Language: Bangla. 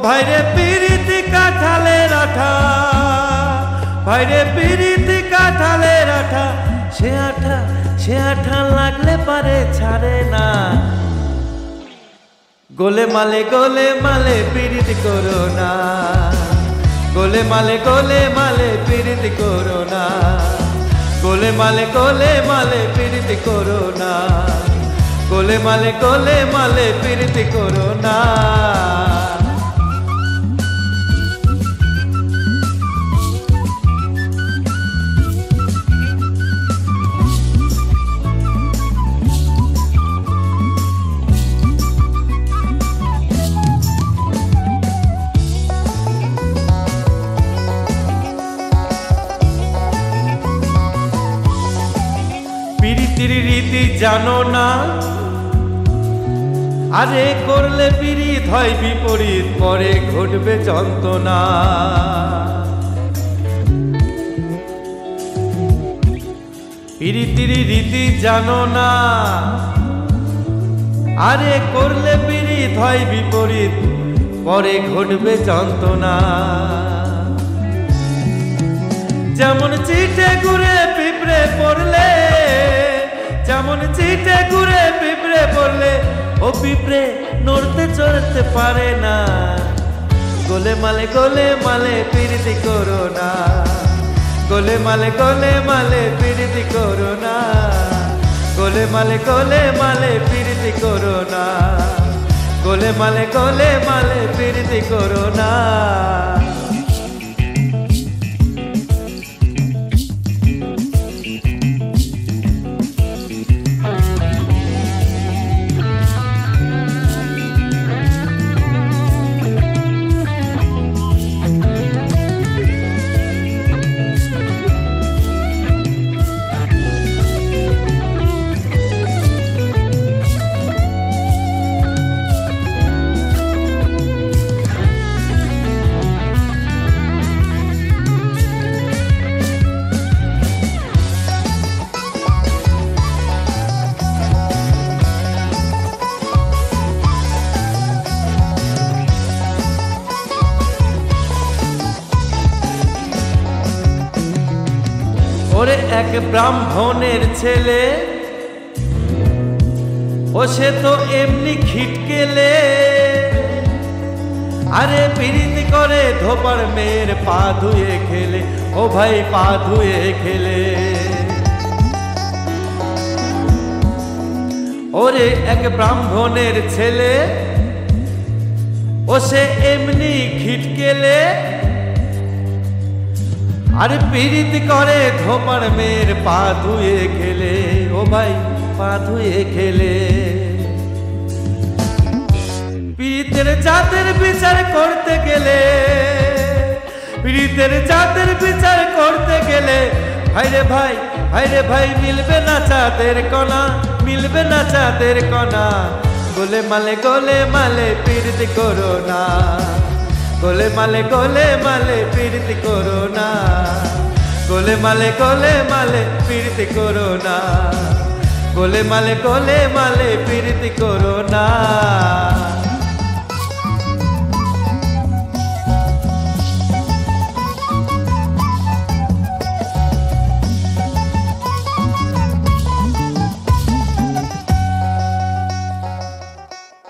ভাইরে পিরিতি কাঁঠালের আঠা, ভাইরে পিরিতি কাঁঠালের আঠা, সে আঠা লাগলে পারে ছাড়ে না। গোলে মালে পিরিতি করো না, গোলে মালে পিরিতি করো না, গোলে মালে পিরিতি করো না, গোলে মালে পিরিতি করো না। পিরিতির রীতি জানো না, আরে করলে পিরিত হয় বিপরীত, পরে ঘটবে যন্ত্রণা। পিরিতির রীতি জানো না, আরে করলে পিরিত হয় বিপরীত, পরে ঘটবে যন্ত্রণা। যেমন চিটে ঘুরে পিঁপড়ে পড়লে, যেমন চিটে ঘুরে পিঁপড়ে পড়লে, ও পিঁপড়ে নড়তে চড়তে পারে না। গোলে মালে পিরিতি করো না, গোলে মালে পিরিতি করো না, গোলে মালে পিরিতি করো না, গোলে মালে পিরিতি করো না। ওরে এক ব্রাহ্মণের ছেলে, ও সে তো এমনি খিটকেলে, আরে পিরিতি করে ধোপার মেয়ের পা ধুয়ে খেলে, ও ভাই পা ধুয়ে খেলে। ওরে এক ব্রাহ্মণের ছেলে, ও সে এমনি খিটকেলে, আরে পিরিতি করে ধোপার মেয়ের পা ধুয়ে খেলে, ও ভাই পা ধুয়ে খেলে। পিরিতের জাতের বিচার করতে গেলে, পিরিতের জাতের বিচার করতে গেলে, ভাইরে ভাই মিলবে না চাঁদের কণা, মিলবে না চাঁদের কণা। গোলে মালে পিরিতি করো না, গোলে মালে পিরিতি করো না, গোলে মালে পিরিতি করো না, গোলে মালে পিরিতি করো না।